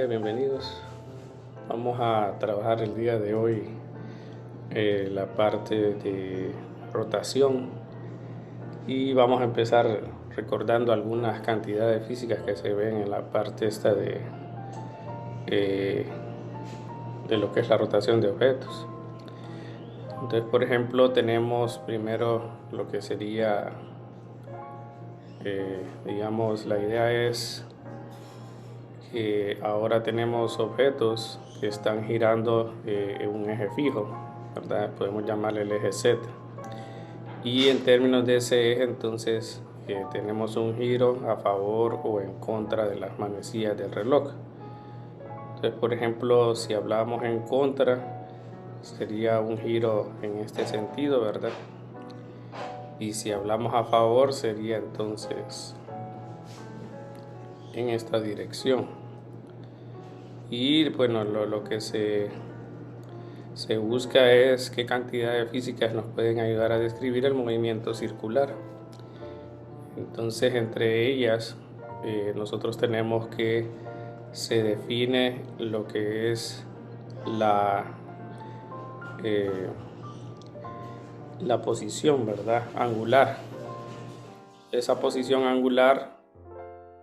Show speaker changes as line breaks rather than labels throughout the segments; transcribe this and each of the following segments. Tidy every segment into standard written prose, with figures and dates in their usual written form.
bienvenidos. Vamos a trabajar el día de hoy la parte de rotación y vamos a empezar recordando algunas cantidades físicas que se ven en la parte esta eh, de lo que es la rotación de objetos. Entonces, por ejemplo, tenemos primero lo que sería, digamos, la idea es que ahora tenemos objetos que están girando en un eje fijo, ¿verdad? Podemos llamarle el eje Z. Y en términos de ese eje, entonces, tenemos un giro a favor o en contra de las manecillas del reloj. Entonces, por ejemplo, si hablamos en contra, sería un giro en este sentido, ¿verdad? Y si hablamos a favor, sería entonces en esta dirección. Y bueno, lo que se busca es qué cantidades físicas nos pueden ayudar a describir el movimiento circular. Entonces, entre ellas, nosotros tenemos que se define lo que es la posición, ¿verdad? Angular. Esa posición angular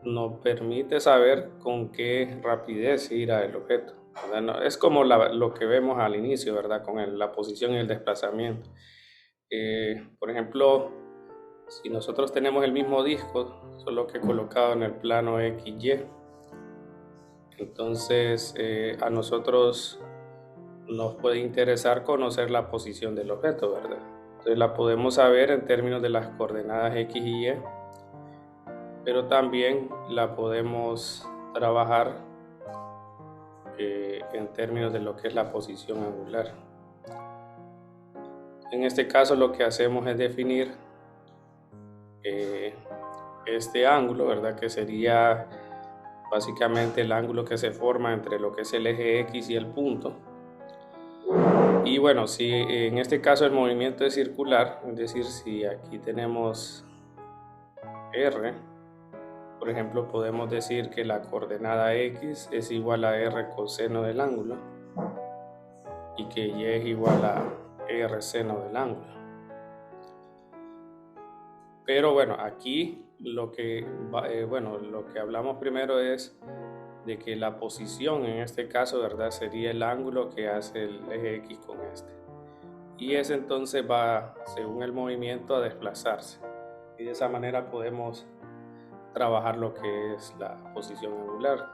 nos permite saber con qué rapidez gira el objeto. No, es como lo que vemos al inicio, ¿verdad? Con la posición y el desplazamiento. Por ejemplo, si nosotros tenemos el mismo disco, solo que colocado en el plano XY, entonces a nosotros nos puede interesar conocer la posición del objeto, ¿verdad? Entonces la podemos saber en términos de las coordenadas X y Y, pero también la podemos trabajar en términos de lo que es la posición angular. En este caso lo que hacemos es definir este ángulo, ¿verdad? Que sería básicamente el ángulo que se forma entre lo que es el eje X y el punto. Y bueno, si en este caso el movimiento es circular, es decir, si aquí tenemos R, por ejemplo, podemos decir que la coordenada X es igual a R coseno del ángulo y que Y es igual a R seno del ángulo. Pero bueno, aquí lo que hablamos primero es de que la posición en este caso, ¿verdad? Sería el ángulo que hace el eje X con este. Y ese entonces va, según el movimiento, a desplazarse. Y de esa manera podemos trabajar lo que es la posición angular.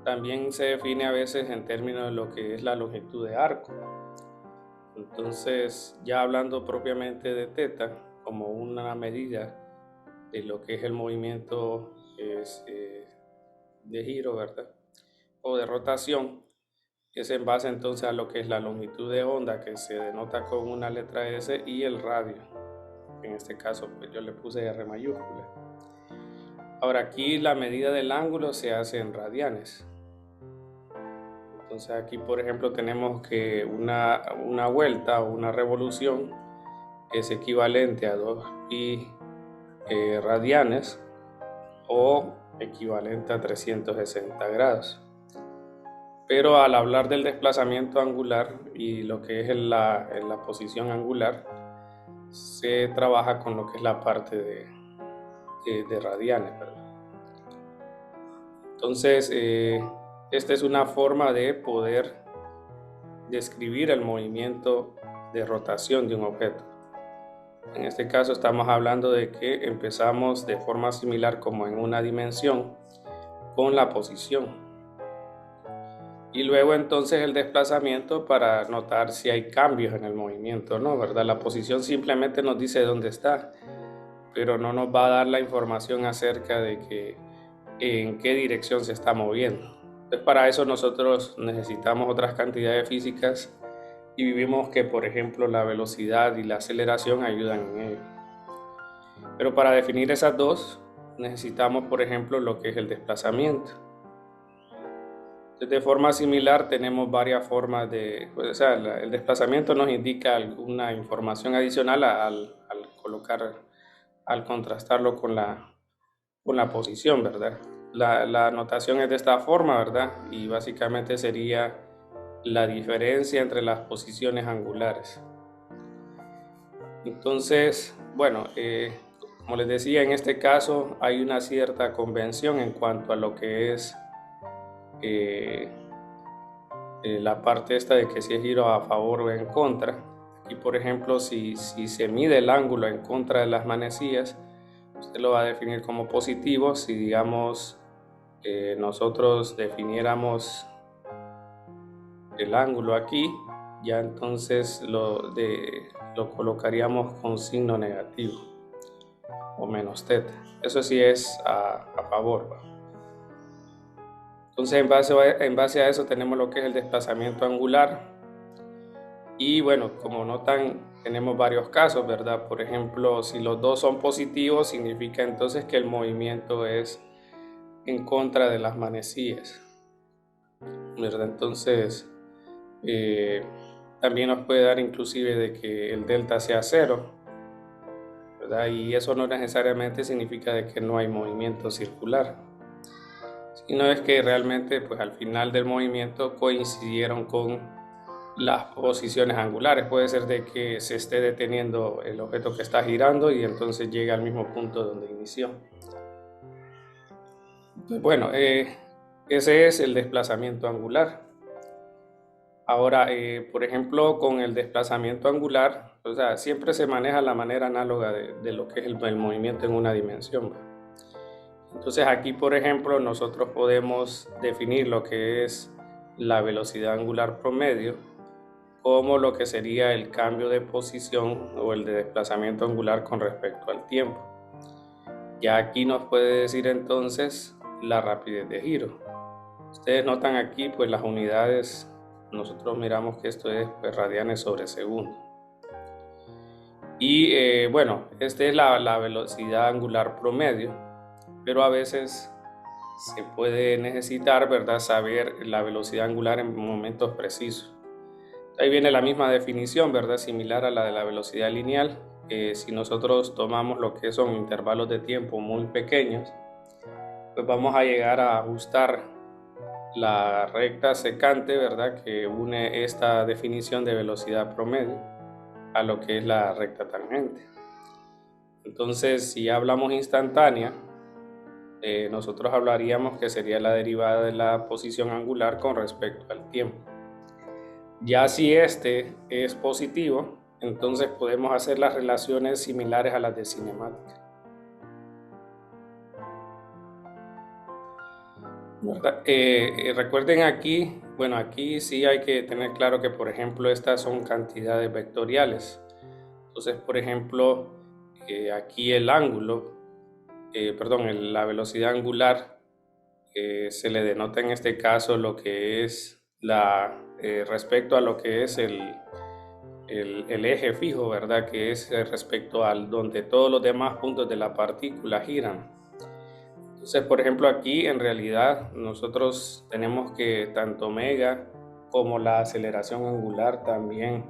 También se define a veces en términos de lo que es la longitud de arco. Entonces, ya hablando propiamente de θ como una medida de lo que es el movimiento de giro, ¿verdad? O de rotación, que es en base entonces a lo que es la longitud de onda, que se denota con una letra S, y el radio. En este caso, pues yo le puse R mayúscula. Ahora aquí la medida del ángulo se hace en radianes. Entonces aquí, por ejemplo, tenemos que una vuelta o una revolución es equivalente a 2pi radianes o equivalente a 360 grados. Pero al hablar del desplazamiento angular y lo que es en la posición angular, se trabaja con lo que es la parte de radianes, ¿verdad? Entonces, esta es una forma de poder describir el movimiento de rotación de un objeto. En este caso estamos hablando de que empezamos de forma similar como en una dimensión con la posición. Y luego entonces el desplazamiento para notar si hay cambios en el movimiento, ¿no? ¿Verdad? La posición simplemente nos dice dónde está, pero no nos va a dar la información acerca de en qué dirección se está moviendo. Entonces, para eso nosotros necesitamos otras cantidades físicas y vimos que, por ejemplo, la velocidad y la aceleración ayudan en ello. Pero para definir esas dos necesitamos, por ejemplo, lo que es el desplazamiento. Entonces, de forma similar tenemos varias formas el desplazamiento nos indica alguna información adicional al contrastarlo con la posición, ¿verdad? la notación es de esta forma, ¿verdad? Y básicamente sería la diferencia entre las posiciones angulares. Entonces, bueno, como les decía, en este caso hay una cierta convención en cuanto a lo que es la parte esta de que si es giro a favor o en contra. Aquí, por ejemplo, si se mide el ángulo en contra de las manecillas, usted lo va a definir como positivo. Si, digamos, nosotros definiéramos el ángulo aquí, ya entonces lo colocaríamos con signo negativo o menos θ. Eso sí es a favor, ¿va? Entonces en base a eso tenemos lo que es el desplazamiento angular. Y bueno, como notan, tenemos varios casos, ¿verdad? Por ejemplo, si los dos son positivos, significa entonces que el movimiento es en contra de las manecillas, ¿verdad? Entonces también nos puede dar inclusive de que el delta sea 0, ¿verdad? Y eso no necesariamente significa de que no hay movimiento circular, sino es que realmente pues al final del movimiento coincidieron con las posiciones angulares. Puede ser de que se esté deteniendo el objeto que está girando y entonces llega al mismo punto donde inició. Entonces, bueno, ese es el desplazamiento angular. Ahora, por ejemplo, con el desplazamiento angular, o sea, siempre se maneja la manera análoga de lo que es el movimiento en una dimensión. Entonces aquí, por ejemplo, nosotros podemos definir lo que es la velocidad angular promedio como lo que sería el cambio de posición o el de desplazamiento angular con respecto al tiempo. Ya aquí nos puede decir entonces la rapidez de giro. Ustedes notan aquí pues las unidades, nosotros miramos que esto es pues, radianes sobre segundo. Y bueno, esta es la velocidad angular promedio, pero a veces se puede necesitar, ¿verdad?, saber la velocidad angular en momentos precisos. Ahí viene la misma definición, ¿verdad?, similar a la de la velocidad lineal. Si nosotros tomamos lo que son intervalos de tiempo muy pequeños, pues vamos a llegar a ajustar la recta secante, ¿verdad?, que une esta definición de velocidad promedio a lo que es la recta tangente. Entonces, si hablamos instantánea, nosotros hablaríamos que sería la derivada de la posición angular con respecto al tiempo. Ya si este es positivo, entonces podemos hacer las relaciones similares a las de cinemática. Recuerden aquí, bueno, aquí sí hay que tener claro que, por ejemplo, estas son cantidades vectoriales. Entonces, por ejemplo, aquí el ángulo, la velocidad angular, se le denota en este caso lo que es respecto a lo que es el eje fijo, ¿verdad? Que es respecto al donde todos los demás puntos de la partícula giran. Entonces, por ejemplo, aquí en realidad nosotros tenemos que tanto omega como la aceleración angular también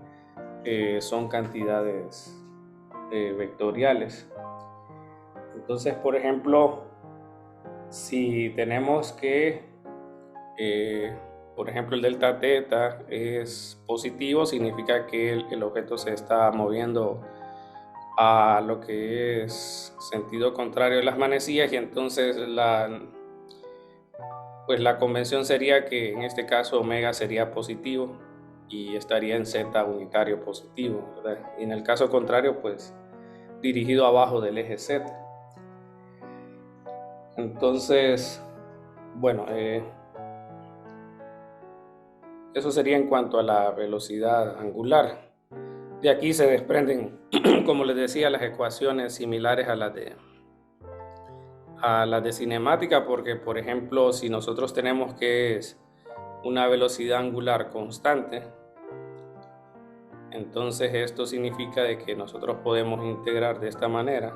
son cantidades vectoriales. Entonces, por ejemplo, si tenemos que, por ejemplo, el delta θ es positivo, significa que el objeto se está moviendo a lo que es sentido contrario de las manecillas, y entonces la convención sería que en este caso omega sería positivo y estaría en z unitario positivo, ¿verdad? Y en el caso contrario, pues dirigido abajo del eje z. Entonces, bueno, eso sería en cuanto a la velocidad angular. De aquí se desprenden, como les decía, las ecuaciones similares a las de cinemática, porque, por ejemplo, si nosotros tenemos que es una velocidad angular constante, entonces esto significa de que nosotros podemos integrar de esta manera,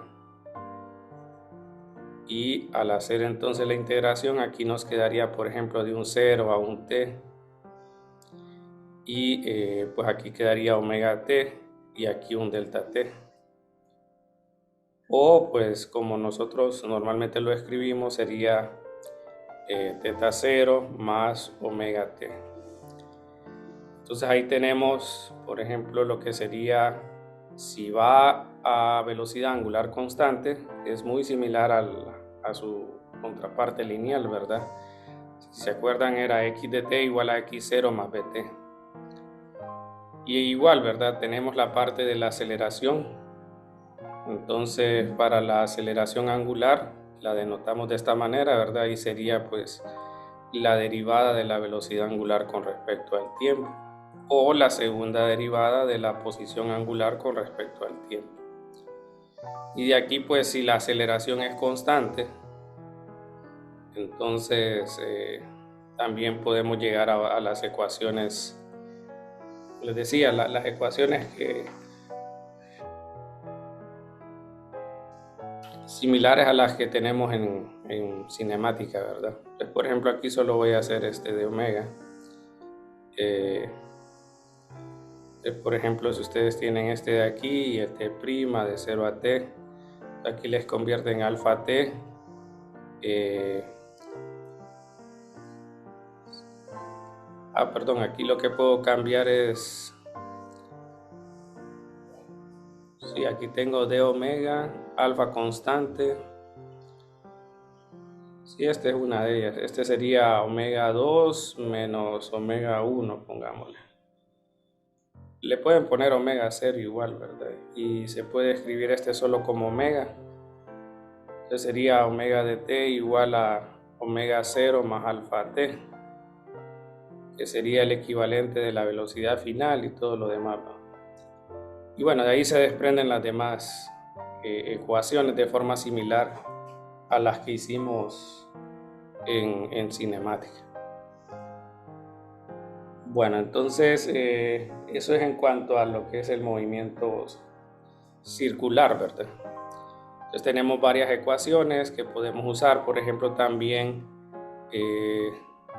y al hacer entonces la integración aquí nos quedaría, por ejemplo, de un 0 a un t, y pues aquí quedaría omega t y aquí un delta t. O pues como nosotros normalmente lo escribimos sería teta 0 más omega t. Entonces ahí tenemos, por ejemplo, lo que sería, si va a velocidad angular constante, es muy similar a su contraparte lineal, ¿verdad? Si se acuerdan, era x de t igual a x0 más bt. Y igual, ¿verdad? Tenemos la parte de la aceleración. Entonces, para la aceleración angular, la denotamos de esta manera, ¿verdad? Y sería pues la derivada de la velocidad angular con respecto al tiempo, o la segunda derivada de la posición angular con respecto al tiempo. Y de aquí pues si la aceleración es constante, entonces también podemos llegar a las ecuaciones, les decía, las ecuaciones similares a las que tenemos en cinemática, ¿verdad? Entonces, por ejemplo, aquí solo voy a hacer este de omega. Por ejemplo, si ustedes tienen este de aquí y el t' de 0 a t, aquí les convierte en alfa t. Perdón, aquí lo que puedo cambiar es, sí, aquí tengo d omega, alfa constante. Sí, esta es una de ellas. Este sería omega 2 menos omega 1, pongámosle. Le pueden poner omega 0 igual, ¿verdad? Y se puede escribir este solo como omega. Entonces sería omega de t igual a omega 0 más alfa t, que sería el equivalente de la velocidad final y todo lo demás, ¿no? Y bueno, de ahí se desprenden las demás ecuaciones de forma similar a las que hicimos en cinemática. Bueno, entonces eso es en cuanto a lo que es el movimiento circular, ¿verdad? Entonces tenemos varias ecuaciones que podemos usar. Por ejemplo, también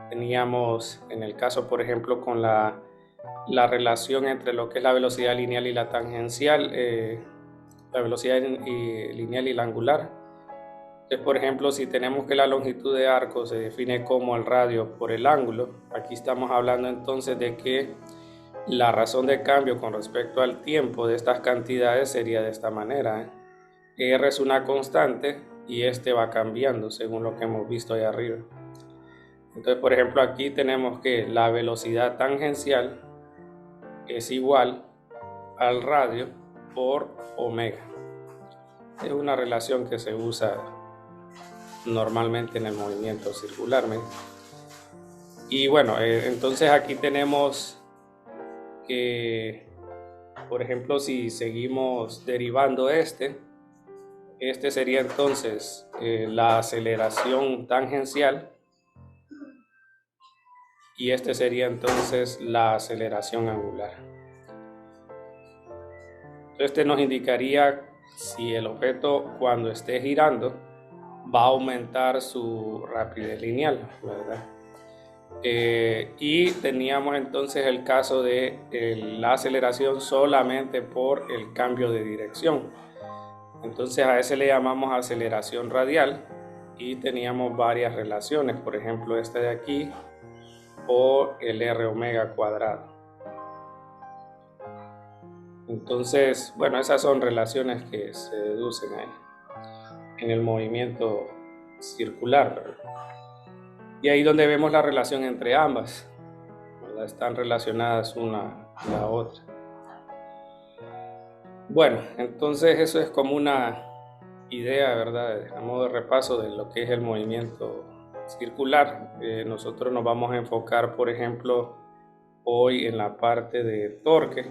teníamos en el caso, por ejemplo, con la relación entre lo que es la velocidad lineal y la tangencial, la velocidad lineal y la angular. Entonces, por ejemplo, si tenemos que la longitud de arco se define como el radio por el ángulo, aquí estamos hablando entonces de que la razón de cambio con respecto al tiempo de estas cantidades sería de esta manera, ¿eh? R es una constante y este va cambiando según lo que hemos visto ahí arriba. Entonces, por ejemplo, aquí tenemos que la velocidad tangencial es igual al radio por omega. Es una relación que se usa normalmente en el movimiento circular. Y bueno, entonces aquí tenemos que, por ejemplo, si seguimos derivando este sería entonces la aceleración tangencial y este sería entonces la aceleración angular. Este nos indicaría si el objeto cuando esté girando va a aumentar su rapidez lineal, ¿verdad? Y teníamos entonces el caso de la aceleración solamente por el cambio de dirección. Entonces a ese le llamamos aceleración radial y teníamos varias relaciones, por ejemplo este de aquí o el r omega cuadrado. Entonces, bueno, esas son relaciones que se deducen ahí en el movimiento circular, ¿verdad? Y ahí donde vemos la relación entre ambas, ¿verdad? Están relacionadas una a la otra. Bueno, entonces eso es como una idea, ¿verdad? A modo de repaso de lo que es el movimiento circular. Nosotros nos vamos a enfocar, por ejemplo, hoy en la parte de torque,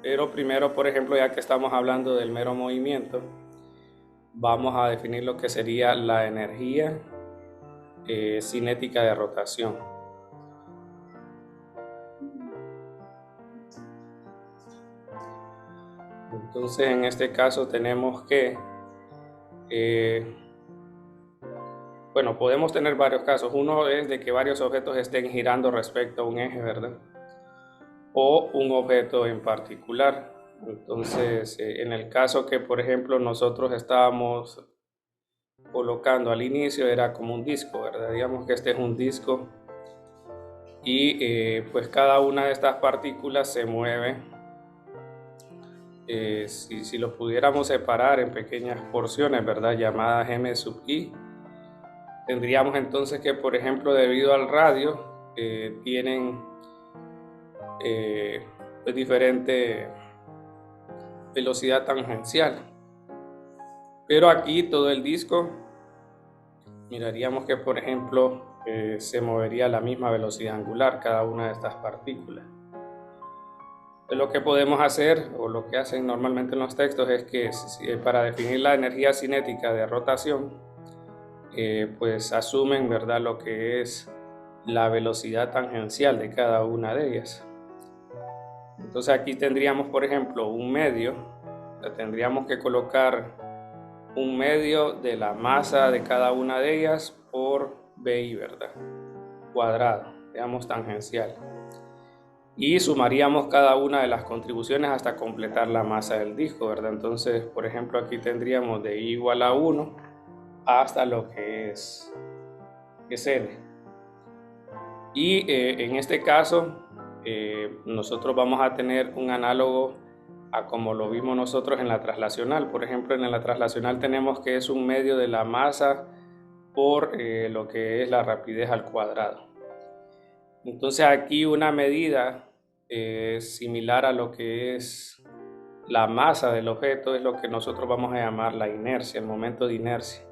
pero primero, por ejemplo, ya que estamos hablando del mero movimiento, vamos a definir lo que sería la energía cinética de rotación. Entonces, en este caso tenemos que, bueno, podemos tener varios casos. Uno es de que varios objetos estén girando respecto a un eje, ¿verdad? O un objeto en particular. Entonces, en el caso que, por ejemplo, nosotros estábamos colocando al inicio era como un disco, ¿verdad? Digamos que este es un disco y pues cada una de estas partículas se mueve. Si lo pudiéramos separar en pequeñas porciones, ¿verdad? Llamadas m sub i, tendríamos entonces que, por ejemplo, debido al radio, tienen pues diferente velocidad tangencial. Pero aquí todo el disco, miraríamos que, por ejemplo, se movería a la misma velocidad angular cada una de estas partículas. Entonces, lo que podemos hacer, o lo que hacen normalmente en los textos, es que para definir la energía cinética de rotación, pues asumen, ¿verdad?, lo que es la velocidad tangencial de cada una de ellas. Entonces aquí tendríamos, por ejemplo, un medio, tendríamos que colocar un medio de la masa de cada una de ellas por BI, ¿verdad? Cuadrado, digamos tangencial. Y sumaríamos cada una de las contribuciones hasta completar la masa del disco, ¿verdad? Entonces, por ejemplo, aquí tendríamos de I igual a 1 hasta lo que es N. Y en este caso, nosotros vamos a tener un análogo a como lo vimos nosotros en la traslacional. Por ejemplo, en la traslacional tenemos que es un medio de la masa por lo que es la rapidez al cuadrado. Entonces aquí una medida similar a lo que es la masa del objeto es lo que nosotros vamos a llamar la inercia, el momento de inercia.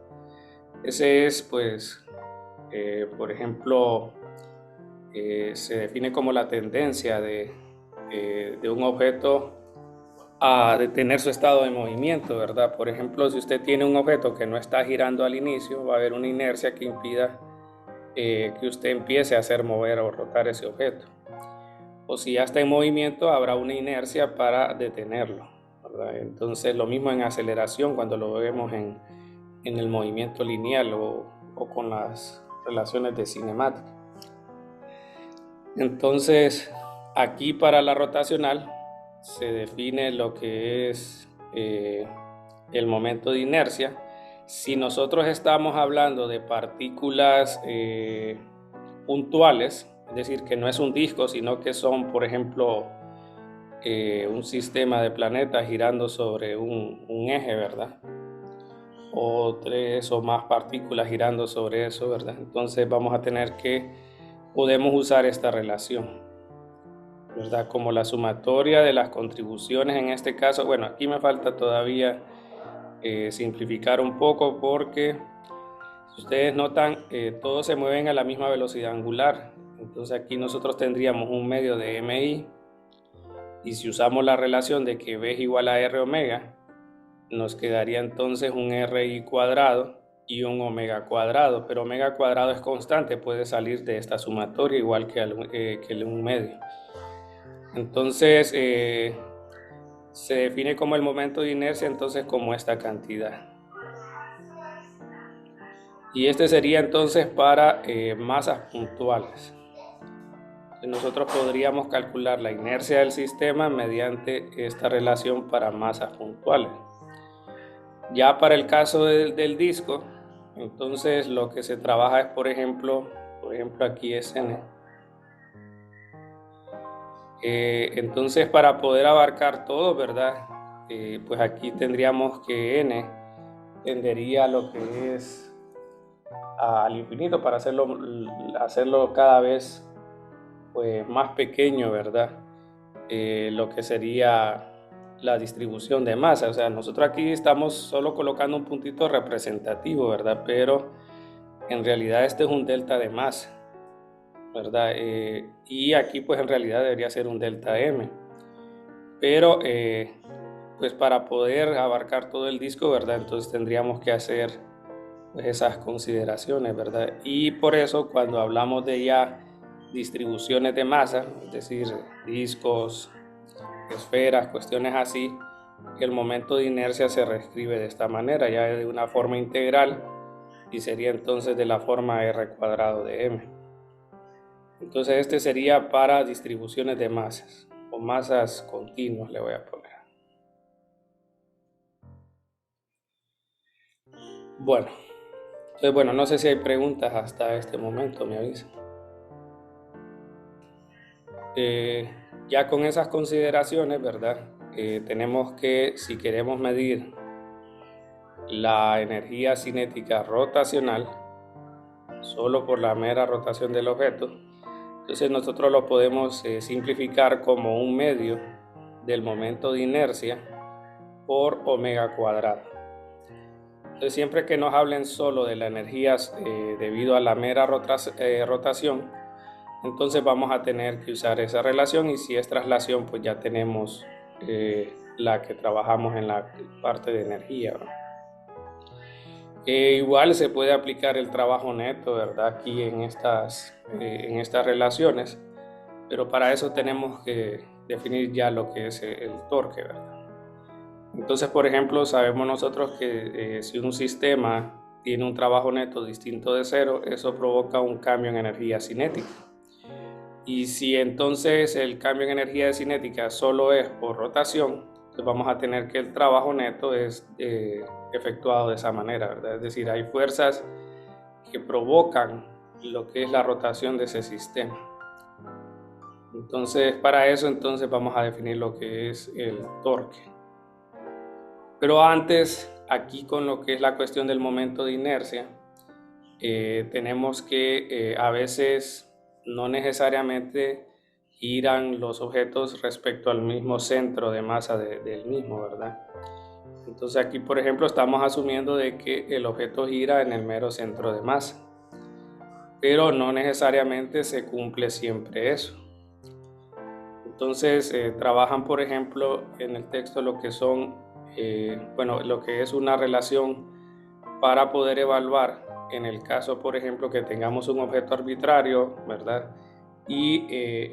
Ese es, pues, por ejemplo, se define como la tendencia de un objeto a detener su estado de movimiento, ¿verdad? Por ejemplo, si usted tiene un objeto que no está girando al inicio, va a haber una inercia que impida que usted empiece a hacer mover o rotar ese objeto. O si ya está en movimiento, habrá una inercia para detenerlo, ¿verdad? Entonces, lo mismo en aceleración, cuando lo vemos en el movimiento lineal o con las relaciones de cinemática. Entonces, aquí para la rotacional se define lo que es el momento de inercia. Si nosotros estamos hablando de partículas puntuales, es decir, que no es un disco, sino que son, por ejemplo, un sistema de planetas girando sobre un eje, ¿verdad? O 3 o más partículas girando sobre eso, ¿verdad? Entonces vamos a tener que, podemos usar esta relación, ¿verdad? Como la sumatoria de las contribuciones en este caso. Bueno, aquí me falta todavía simplificar un poco porque si ustedes notan, todos se mueven a la misma velocidad angular. Entonces aquí nosotros tendríamos un medio de MI y si usamos la relación de que B es igual a R omega, nos quedaría entonces un RI cuadrado y un omega cuadrado, pero omega cuadrado es constante, puede salir de esta sumatoria igual que un medio. Entonces se define como el momento de inercia entonces como esta cantidad. Y este sería entonces para masas puntuales. Nosotros podríamos calcular la inercia del sistema mediante esta relación para masas puntuales. Ya para el caso del disco, entonces lo que se trabaja es, por ejemplo aquí es N. Entonces para poder abarcar todo, ¿verdad? Pues aquí tendríamos que N tendería a lo que es al infinito para hacerlo cada vez pues más pequeño, ¿verdad? Lo que sería la distribución de masa. O sea, nosotros aquí estamos solo colocando un puntito representativo, ¿verdad? Pero en realidad este es un delta de masa, ¿verdad? Y aquí pues en realidad debería ser un delta M. Pero pues para poder abarcar todo el disco, ¿verdad? Entonces tendríamos que hacer pues esas consideraciones, ¿verdad? Y por eso cuando hablamos de ya distribuciones de masa, es decir, discos, esferas, cuestiones así, el momento de inercia se reescribe de esta manera, ya de una forma integral, y sería entonces de la forma r cuadrado de m. Entonces este sería para distribuciones de masas, o masas continuas le voy a poner. Bueno, Entonces, bueno, no sé si hay preguntas hasta este momento, me avisan. Eh, ya con esas consideraciones, ¿verdad? Tenemos que, si queremos medir la energía cinética rotacional, solo por la mera rotación del objeto, entonces nosotros lo podemos simplificar como un medio del momento de inercia por omega cuadrado. Entonces siempre que nos hablen solo de la energía debido a la mera rotación, entonces vamos a tener que usar esa relación, y si es traslación pues ya tenemos la que trabajamos en la parte de energía, ¿verdad? Igual se puede aplicar el trabajo neto, ¿verdad? Aquí en estas relaciones, pero para eso tenemos que definir ya lo que es el torque, ¿verdad? Entonces, por ejemplo, sabemos nosotros que si un sistema tiene un trabajo neto distinto de cero, eso provoca un cambio en energía cinética. Y si entonces el cambio en energía cinética solo es por rotación, entonces vamos a tener que el trabajo neto es efectuado de esa manera, ¿verdad? Es decir, hay fuerzas que provocan lo que es la rotación de ese sistema. Entonces, para eso entonces vamos a definir lo que es el torque. Pero antes, aquí con lo que es la cuestión del momento de inercia, tenemos que a veces no necesariamente giran los objetos respecto al mismo centro de masa del mismo, ¿verdad? Entonces aquí, por ejemplo, estamos asumiendo de que el objeto gira en el mero centro de masa, pero no necesariamente se cumple siempre eso. Entonces trabajan, por ejemplo, en el texto lo que son, lo que es una relación para poder evaluar en el caso, por ejemplo, que tengamos un objeto arbitrario, ¿verdad? Y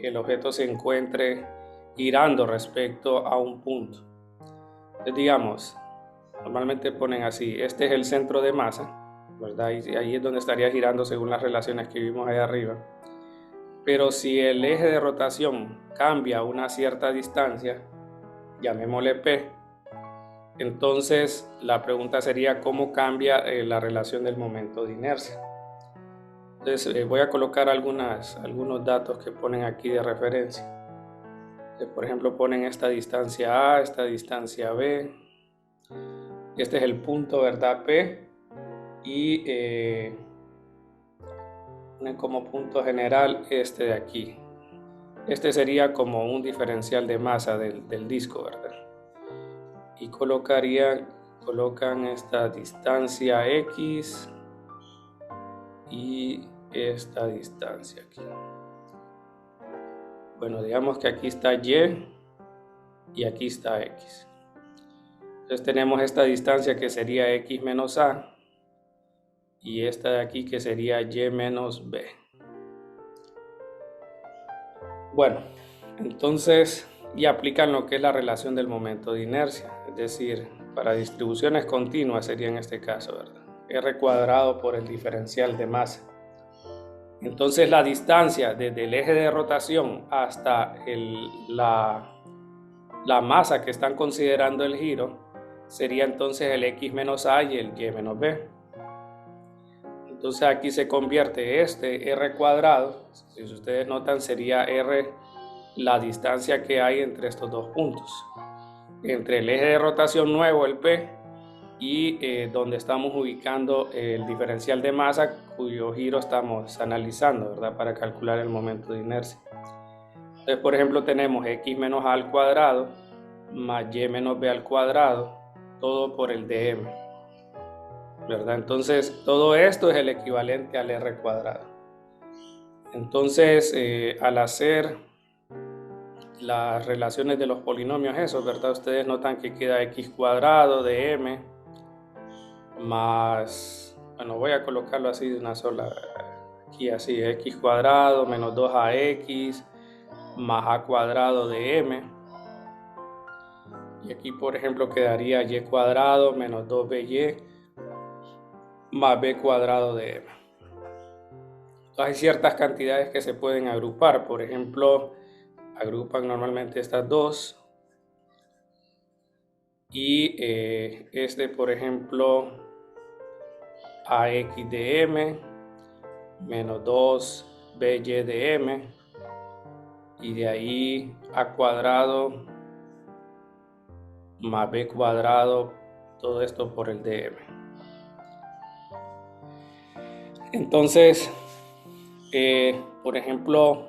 el objeto se encuentre girando respecto a un punto. Entonces, digamos, normalmente ponen así, este es el centro de masa, ¿verdad? Y ahí es donde estaría girando según las relaciones que vimos ahí arriba. Pero si el eje de rotación cambia a una cierta distancia, llamémosle P, entonces la pregunta sería cómo cambia la relación del momento de inercia. Entonces voy a colocar algunos datos que ponen aquí de referencia. Entonces, por ejemplo, ponen esta distancia A, esta distancia B. Este es el punto, ¿verdad? P. Y ponen como punto general este de aquí. Este sería como un diferencial de masa del disco, ¿verdad? Y colocan esta distancia X y esta distancia aquí. Bueno, digamos que aquí está Y y aquí está X. Entonces tenemos esta distancia que sería X menos A y esta de aquí que sería Y menos B. Bueno, entonces y aplican lo que es la relación del momento de inercia, es decir, para distribuciones continuas sería en este caso, ¿verdad? R cuadrado por el diferencial de masa. Entonces la distancia desde el eje de rotación hasta la masa que están considerando el giro sería entonces el X menos A y el Y menos B. Entonces aquí se convierte este R cuadrado, si ustedes notan sería R la distancia que hay entre estos dos puntos, entre el eje de rotación nuevo, el P, y donde estamos ubicando el diferencial de masa cuyo giro estamos analizando, ¿verdad? Para calcular el momento de inercia. Entonces, por ejemplo, tenemos X menos A al cuadrado más Y menos B al cuadrado, todo por el dm, ¿verdad? Entonces, todo esto es el equivalente al R cuadrado. Entonces, al hacer las relaciones de los polinomios esos, ¿verdad? Ustedes notan que queda X cuadrado de M más, bueno, voy a colocarlo así de una sola, aquí así, X cuadrado menos 2AX más A cuadrado de M. Y aquí, por ejemplo, quedaría Y cuadrado menos 2BY más B cuadrado de M. Entonces, hay ciertas cantidades que se pueden agrupar. Por ejemplo, agrupan normalmente estas dos. Y por ejemplo, AX de M menos 2BY de M, y de ahí A cuadrado más B cuadrado, todo esto por el dm. Entonces, por ejemplo,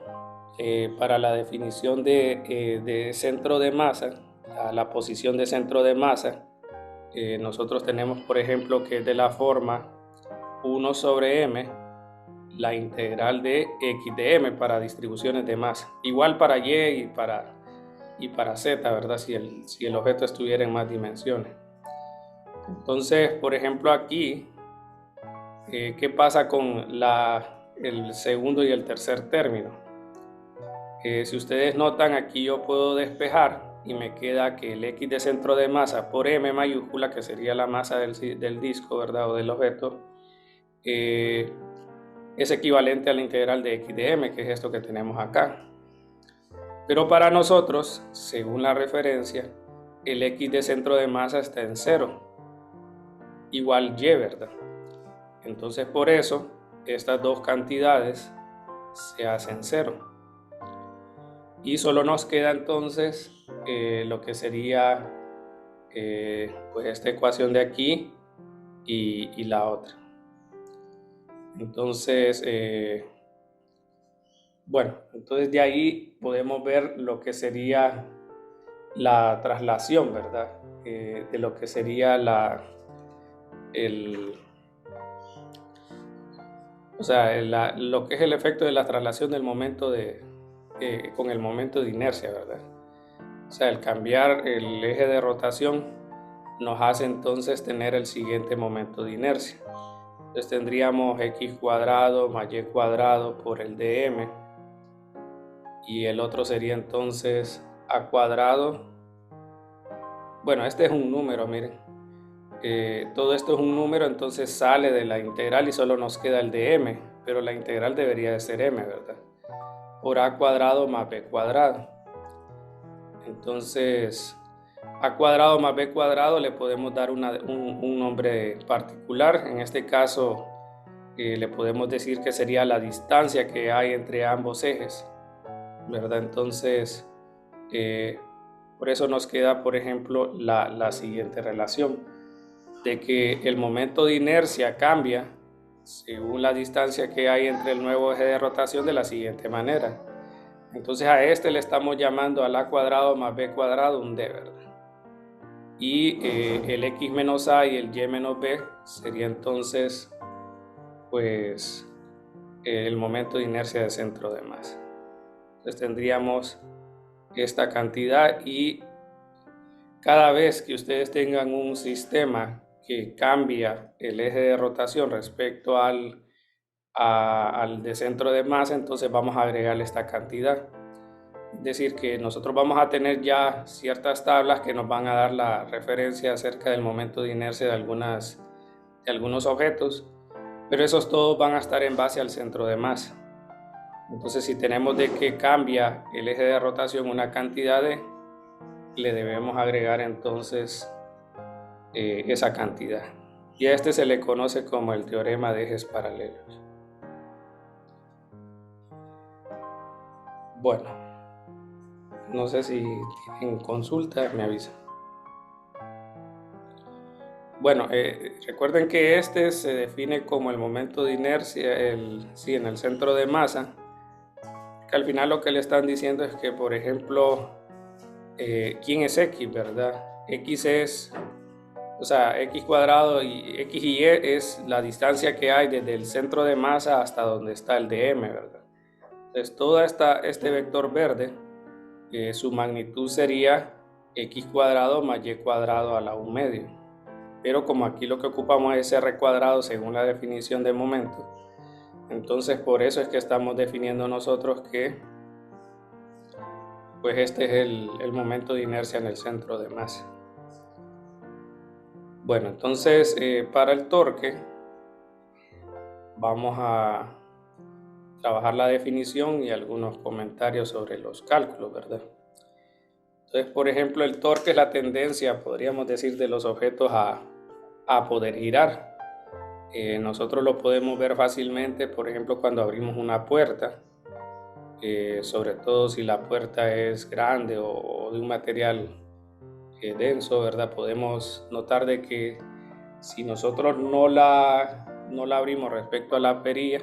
para la definición de centro de masa, la posición de centro de masa, nosotros tenemos, por ejemplo, que es de la forma 1 sobre m, la integral de x de m para distribuciones de masa, igual para y para z, ¿verdad? Si el objeto estuviera en más dimensiones. Entonces, por ejemplo, aquí, ¿qué pasa con el segundo y el tercer término? Si ustedes notan, aquí yo puedo despejar y me queda que el x de centro de masa por m mayúscula, que sería la masa del disco, ¿verdad? O del objeto, es equivalente a la integral de x de m, que es esto que tenemos acá. Pero para nosotros, según la referencia, el x de centro de masa está en 0, igual y, ¿verdad? Entonces, por eso, estas dos cantidades se hacen 0. Y solo nos queda entonces lo que sería pues esta ecuación de aquí y la otra. Entonces, bueno, entonces de ahí podemos ver lo que sería la traslación, ¿verdad? De lo que sería lo que es el efecto de la traslación del momento con el momento de inercia, ¿verdad? O sea, el cambiar el eje de rotación nos hace entonces tener el siguiente momento de inercia. Entonces tendríamos x cuadrado más y cuadrado por el dm, y el otro sería entonces a cuadrado. Bueno, este es un número, miren. Todo esto es un número, entonces sale de la integral y solo nos queda el dm, pero la integral debería de ser m, ¿verdad? Por a cuadrado más b cuadrado. Entonces, a cuadrado más b cuadrado le podemos dar un nombre particular. En este caso, le podemos decir que sería la distancia que hay entre ambos ejes, ¿verdad? Entonces, por eso nos queda, por ejemplo, la siguiente relación, de que el momento de inercia cambia según la distancia que hay entre el nuevo eje de rotación de la siguiente manera. Entonces a este le estamos llamando al a cuadrado más b cuadrado un d, ¿verdad? Y el x menos a y el y menos b sería entonces pues el momento de inercia de centro de masa. Entonces tendríamos esta cantidad, y cada vez que ustedes tengan un sistema que cambia el eje de rotación respecto al de centro de masa, entonces vamos a agregarle esta cantidad. Es decir, que nosotros vamos a tener ya ciertas tablas que nos van a dar la referencia acerca del momento de inercia de algunos objetos, pero esos todos van a estar en base al centro de masa. Entonces, si tenemos de que cambia el eje de rotación una cantidad le debemos agregar entonces esa cantidad. Y a este se le conoce como el teorema de ejes paralelos. Bueno, no sé si tienen consulta, me avisan. Bueno, recuerden que este se define como el momento de inercia en el centro de masa, que al final lo que le están diciendo es que, por ejemplo, ¿quién es x, verdad? X es, o sea, x cuadrado y x y y es la distancia que hay desde el centro de masa hasta donde está el dm, ¿verdad? Entonces, todo este vector verde, su magnitud sería x cuadrado más y cuadrado a la 1 medio. Pero como aquí lo que ocupamos es r cuadrado según la definición de momento, entonces por eso es que estamos definiendo nosotros que pues este es el momento de inercia en el centro de masa. Bueno, entonces para el torque vamos a trabajar la definición y algunos comentarios sobre los cálculos, ¿verdad? Entonces, por ejemplo, el torque es la tendencia, podríamos decir, de los objetos a poder girar. Nosotros lo podemos ver fácilmente, por ejemplo, cuando abrimos una puerta, sobre todo si la puerta es grande o de un material denso, ¿verdad? Podemos notar de que si nosotros no la abrimos respecto a la perilla,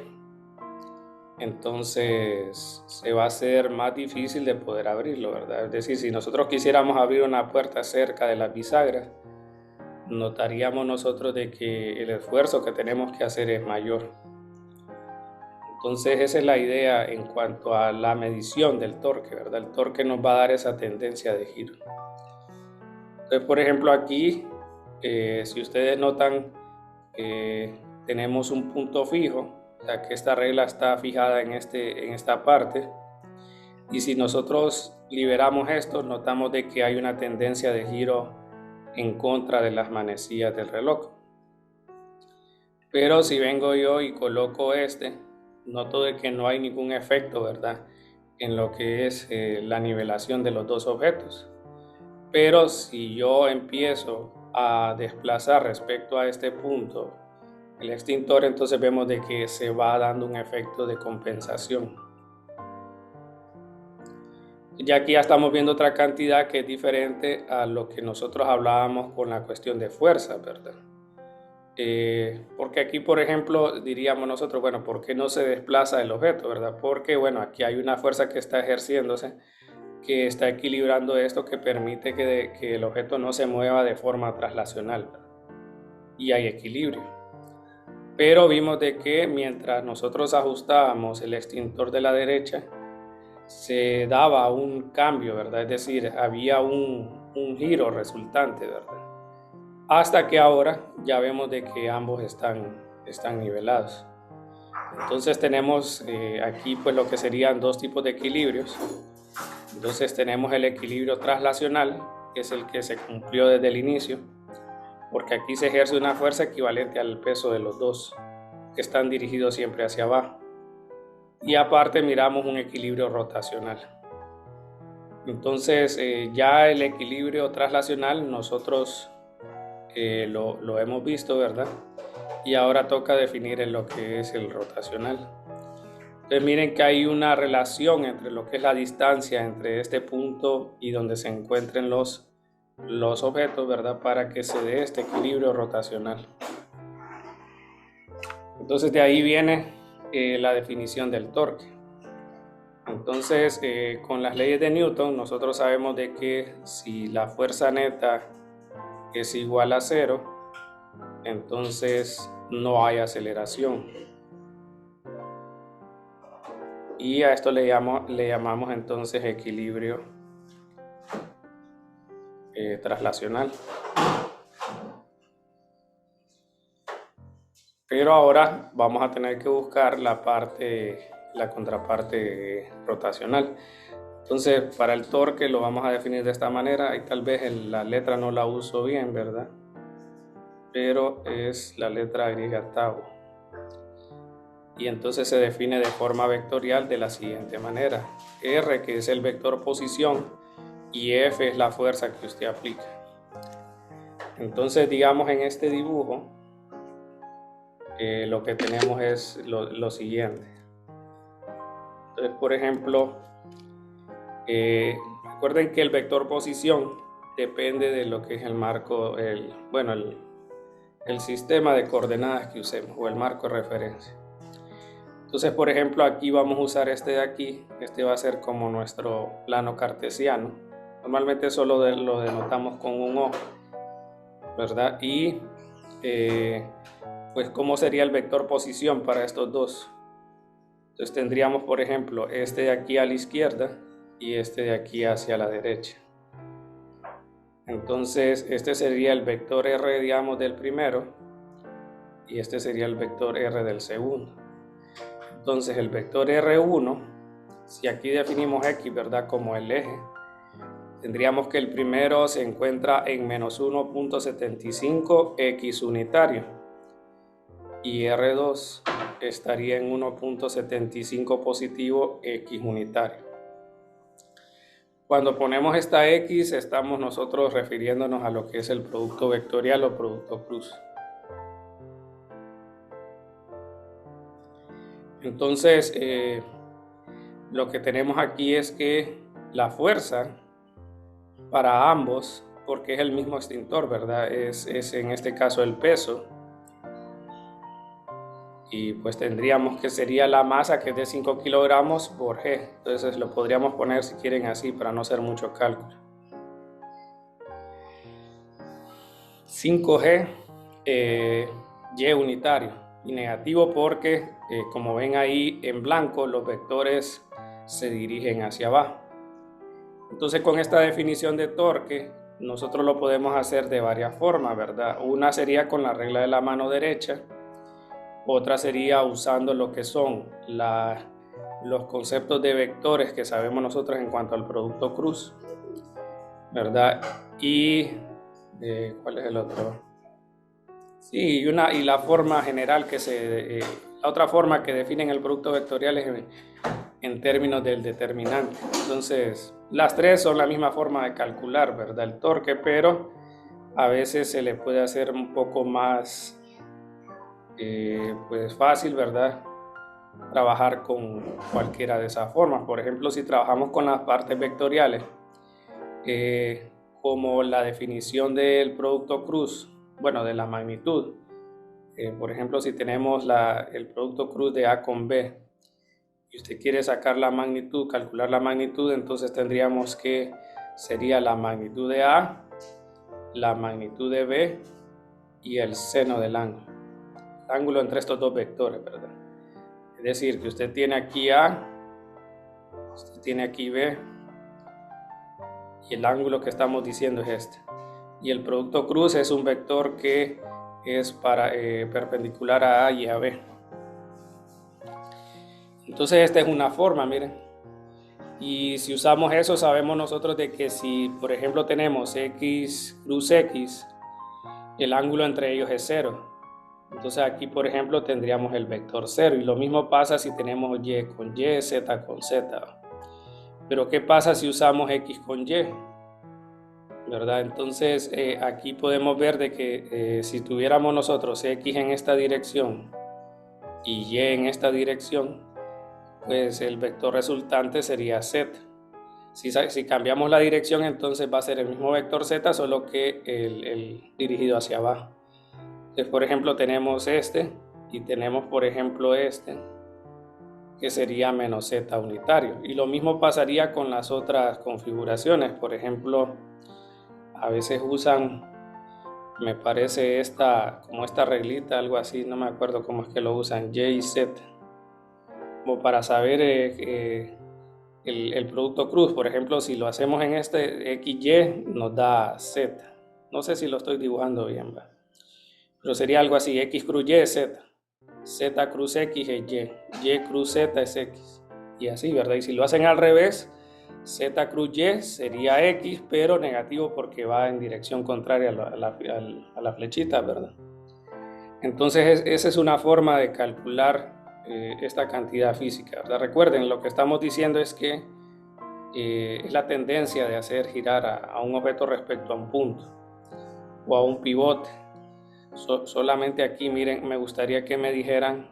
entonces se va a hacer más difícil de poder abrirlo, ¿verdad? Es decir, si nosotros quisiéramos abrir una puerta cerca de las bisagras, notaríamos nosotros de que el esfuerzo que tenemos que hacer es mayor. Entonces esa es la idea en cuanto a la medición del torque, ¿verdad? El torque nos va a dar esa tendencia de giro. Entonces, por ejemplo, aquí, si ustedes notan, tenemos un punto fijo, o sea que esta regla está fijada en esta parte, y si nosotros liberamos esto, notamos de que hay una tendencia de giro en contra de las manecillas del reloj. Pero si vengo yo y coloco noto de que no hay ningún efecto, ¿verdad?, en lo que es la nivelación de los dos objetos. Pero si yo empiezo a desplazar respecto a este punto el extintor, entonces vemos de que se va dando un efecto de compensación. Ya aquí ya estamos viendo otra cantidad que es diferente a lo que nosotros hablábamos con la cuestión de fuerza, ¿verdad? Porque aquí, por ejemplo, diríamos nosotros, bueno, ¿por qué no se desplaza el objeto, verdad? Porque, bueno, aquí hay una fuerza que está ejerciéndose, que está equilibrando esto, que permite que el objeto no se mueva de forma traslacional, ¿verdad? Y hay equilibrio. Pero vimos de que mientras nosotros ajustábamos el extintor de la derecha, se daba un cambio, ¿verdad? Es decir, había un giro resultante, ¿verdad? Hasta que ahora ya vemos de que ambos están nivelados. Entonces tenemos aquí pues lo que serían dos tipos de equilibrios. Entonces tenemos el equilibrio traslacional, que es el que se cumplió desde el inicio, porque aquí se ejerce una fuerza equivalente al peso de los dos, que están dirigidos siempre hacia abajo. Y aparte miramos un equilibrio rotacional. Entonces ya el equilibrio traslacional nosotros lo hemos visto, ¿verdad? Y ahora toca definir en lo que es el rotacional. Entonces miren que hay una relación entre lo que es la distancia entre este punto y donde se encuentren los objetos, ¿verdad? Para que se dé este equilibrio rotacional. Entonces de ahí viene la definición del torque. Entonces con las leyes de Newton nosotros sabemos de que si la fuerza neta es igual a 0, entonces no hay aceleración. Y a esto le llamamos entonces equilibrio traslacional. Pero ahora vamos a tener que buscar la contraparte rotacional. Entonces para el torque lo vamos a definir de esta manera, y tal vez la letra no la uso bien, ¿verdad? Pero es la letra griega tau. Y entonces se define de forma vectorial de la siguiente manera: R, que es el vector posición, y F es la fuerza que usted aplica. Entonces digamos en este dibujo lo que tenemos es lo siguiente. Entonces, por ejemplo, recuerden que el vector posición depende de lo que es el marco, el sistema de coordenadas que usemos, o el marco de referencia. Entonces, por ejemplo, aquí vamos a usar este de aquí. Este va a ser como nuestro plano cartesiano. Normalmente solo lo denotamos con un O, ¿verdad? Y pues ¿cómo sería el vector posición para estos dos? Entonces tendríamos, por ejemplo, este de aquí a la izquierda y este de aquí hacia la derecha. Entonces este sería el vector R, digamos, del primero, y este sería el vector R del segundo. Entonces el vector R1, si aquí definimos X, ¿verdad?, como el eje, tendríamos que el primero se encuentra en menos 1.75 X unitario, y R2 estaría en 1.75 positivo X unitario. Cuando ponemos esta X, estamos nosotros refiriéndonos a lo que es el producto vectorial o producto cruz. Entonces, lo que tenemos aquí es que la fuerza para ambos, porque es el mismo extintor, ¿verdad? Es en este caso el peso. Y pues tendríamos que sería la masa, que es de 5 kilogramos por G. Entonces lo podríamos poner, si quieren, así para no hacer mucho cálculo. 5G, Y unitario, y negativo porque, como ven ahí en blanco, los vectores se dirigen hacia abajo. Entonces, con esta definición de torque, nosotros lo podemos hacer de varias formas, ¿verdad? Una sería con la regla de la mano derecha, otra sería usando lo que son los conceptos de vectores que sabemos nosotros en cuanto al producto cruz, ¿verdad? Y ¿cuál es el otro? Sí, y la forma general la otra forma que definen el producto vectorial es en términos del determinante. Entonces, las tres son la misma forma de calcular, ¿verdad? El torque, pero a veces se le puede hacer un poco más pues fácil, ¿verdad? Trabajar con cualquiera de esas formas. Por ejemplo, si trabajamos con las partes vectoriales, como la definición del producto cruz, bueno, de la magnitud. Por ejemplo, si tenemos el producto cruz de A con B y usted quiere sacar la magnitud, calcular la magnitud, entonces tendríamos que sería la magnitud de A, la magnitud de B y el seno del ángulo. El ángulo entre estos dos vectores, ¿verdad? Es decir, que usted tiene aquí A, usted tiene aquí B, y el ángulo que estamos diciendo es este. Y el producto cruz es un vector que es perpendicular a A y a B. Entonces esta es una forma, miren. Y si usamos eso, sabemos nosotros de que si, por ejemplo, tenemos X cruz X, el ángulo entre ellos es 0. Entonces aquí, por ejemplo, tendríamos el vector 0. Y lo mismo pasa si tenemos Y con Y, Z con Z. Pero ¿qué pasa si usamos X con Y? ¿Verdad? Entonces aquí podemos ver de que si tuviéramos nosotros X en esta dirección y Y en esta dirección, pues el vector resultante sería Z. Si cambiamos la dirección, entonces va a ser el mismo vector Z, solo que el dirigido hacia abajo. Entonces, por ejemplo, tenemos este y tenemos, por ejemplo, este, que sería menos Z unitario. Y lo mismo pasaría con las otras configuraciones. Por ejemplo, a veces usan, me parece como esta reglita, algo así, no me acuerdo cómo es que lo usan, Y y Z, como para saber el producto cruz. Por ejemplo, si lo hacemos en este XY, nos da Z. No sé si lo estoy dibujando bien, ¿va? Pero sería algo así, X cruz Y es Z, Z cruz X es Y, Y cruz Z es X, y así, ¿verdad? Y si lo hacen al revés, Z cruz Y sería X, pero negativo porque va en dirección contraria a la flechita, ¿verdad? Entonces, esa es una forma de calcular esta cantidad física, ¿verdad? Recuerden, lo que estamos diciendo es que es la tendencia de hacer girar a un objeto respecto a un punto o a un pivote. Solamente aquí, miren, me gustaría que me dijeran,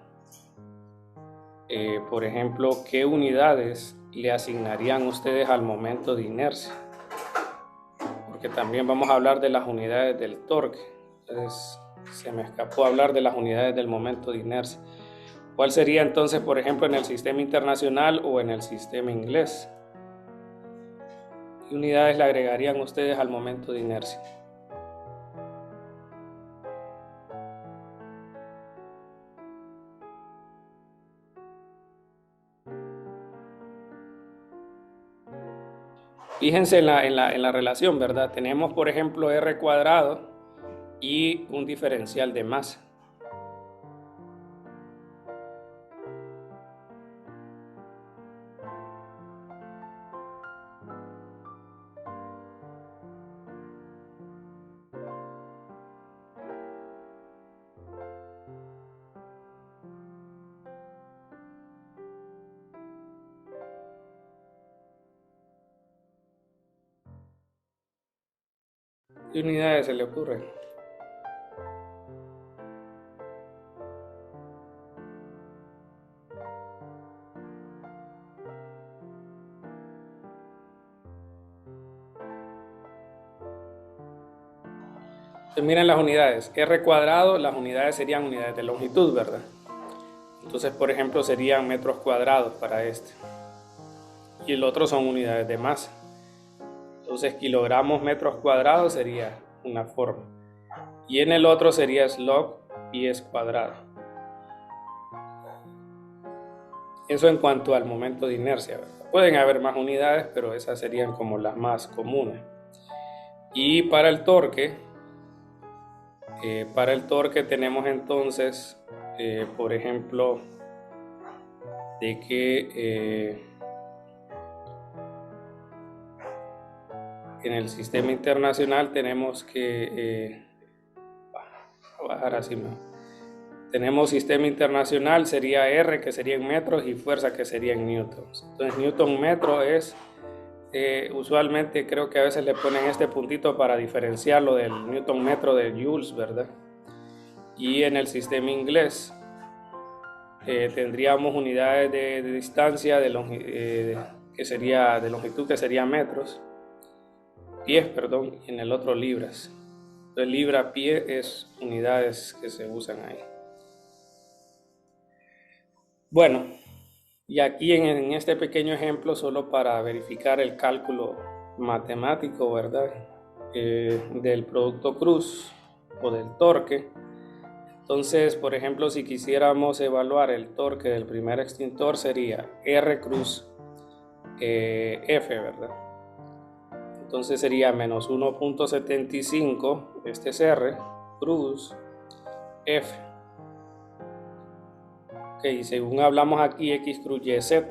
por ejemplo, qué unidades le asignarían ustedes al momento de inercia, porque también vamos a hablar de las unidades del torque. Entonces, se me escapó hablar de las unidades del momento de inercia. ¿Cuál sería entonces, por ejemplo, en el sistema internacional o en el sistema inglés? ¿Qué unidades le agregarían ustedes al momento de inercia? Fíjense en la relación, ¿verdad? Tenemos, por ejemplo, R cuadrado y un diferencial de masa. ¿Qué unidades se le ocurren? Entonces miren las unidades. R cuadrado, las unidades serían unidades de longitud, ¿verdad? Entonces, por ejemplo, serían metros cuadrados para este. Y el otro son unidades de masa. Entonces, kilogramos metros cuadrados sería una forma. Y en el otro sería log pies cuadrados. Eso en cuanto al momento de inercia, ¿verdad? Pueden haber más unidades, pero esas serían como las más comunes. Y para el torque tenemos entonces, por ejemplo, de que en el sistema internacional tenemos que bajar así más. Tenemos sistema internacional, sería R, que sería en metros, y fuerza, que sería en newtons. Entonces, newton metro es, usualmente creo que a veces le ponen este puntito para diferenciarlo del newton metro de joules, ¿verdad? Y en el sistema inglés tendríamos unidades de distancia, que sería de longitud, que sería metros, pies, perdón, y en el otro libras. Entonces, libra pie es unidades que se usan ahí. Bueno, y aquí en este pequeño ejemplo, solo para verificar el cálculo matemático, ¿verdad? Del producto cruz o del torque. Entonces, por ejemplo, si quisiéramos evaluar el torque del primer extintor, sería R cruz F, ¿verdad? Entonces sería menos 1.75, este es R, cruz F. Ok, según hablamos aquí, X cruz Y Z,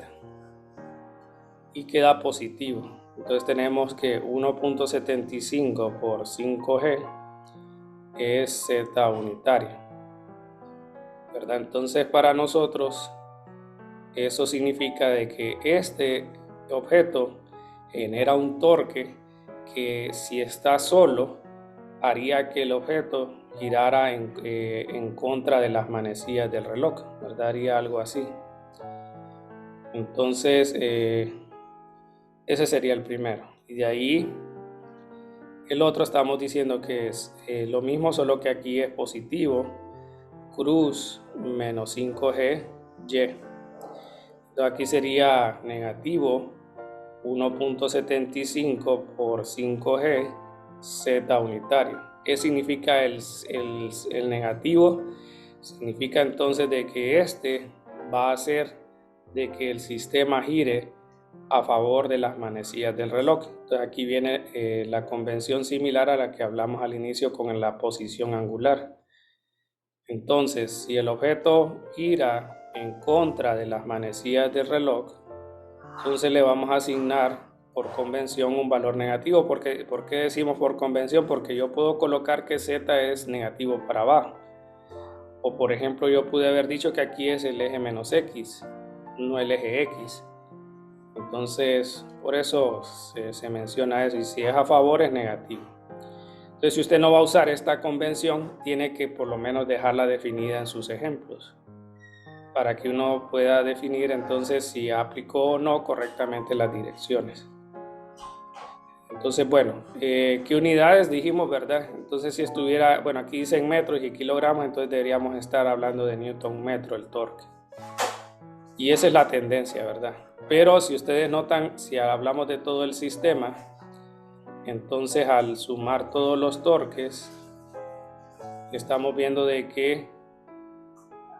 y queda positivo. Entonces tenemos que 1.75 por 5G es Z unitario, ¿verdad? Entonces para nosotros eso significa de que este objeto genera un torque que, si está solo, haría que el objeto girara en contra de las manecillas del reloj, ¿verdad? Haría algo así. Entonces ese sería el primero, y de ahí el otro estamos diciendo que es lo mismo, solo que aquí es positivo, cruz menos 5G Y. Entonces aquí sería negativo 1.75 por 5G Z unitario. ¿Qué significa el negativo? Significa entonces de que este va a hacer de que el sistema gire a favor de las manecillas del reloj. Entonces aquí viene la convención similar a la que hablamos al inicio con la posición angular. Entonces, si el objeto gira en contra de las manecillas del reloj, entonces le vamos a asignar por convención un valor negativo. ¿Por qué decimos por convención? Porque yo puedo colocar que Z es negativo para abajo. O por ejemplo, yo pude haber dicho que aquí es el eje menos X, no el eje X. Entonces, por eso se menciona eso. Y si es a favor, es negativo. Entonces, si usted no va a usar esta convención, tiene que por lo menos dejarla definida en sus ejemplos, para que uno pueda definir entonces si aplicó o no correctamente las direcciones. Entonces, bueno, ¿qué unidades dijimos, verdad? Entonces, si estuviera, bueno, aquí dicen metros y kilogramos, entonces deberíamos estar hablando de newton metro, el torque. Y esa es la tendencia, ¿verdad? Pero si ustedes notan, si hablamos de todo el sistema, entonces al sumar todos los torques, estamos viendo de que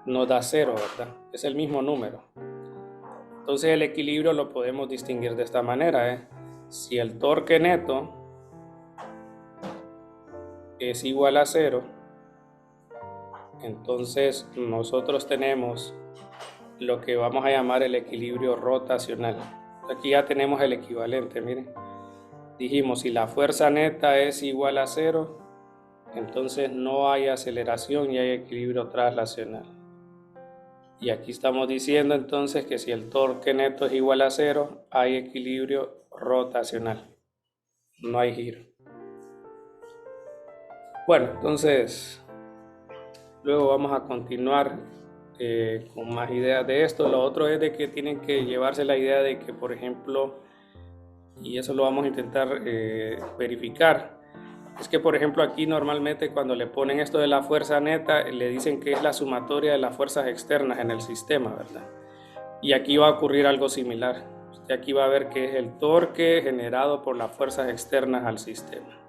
nos da 0, ¿verdad? Es el mismo número. Entonces el equilibrio lo podemos distinguir de esta manera, ¿eh? Si el torque neto es igual a 0, entonces nosotros tenemos lo que vamos a llamar el equilibrio rotacional. Aquí ya tenemos el equivalente, miren. Dijimos, si la fuerza neta es igual a 0, entonces no hay aceleración y hay equilibrio traslacional. Y aquí estamos diciendo entonces que si el torque neto es igual a 0, hay equilibrio rotacional, no hay giro. Bueno, entonces luego vamos a continuar con más ideas de esto. Lo otro es de que tienen que llevarse la idea de que, por ejemplo, y eso lo vamos a intentar verificar, es que, por ejemplo, aquí normalmente cuando le ponen esto de la fuerza neta, le dicen que es la sumatoria de las fuerzas externas en el sistema, ¿verdad? Y aquí va a ocurrir algo similar. Usted aquí va a ver que es el torque generado por las fuerzas externas al sistema.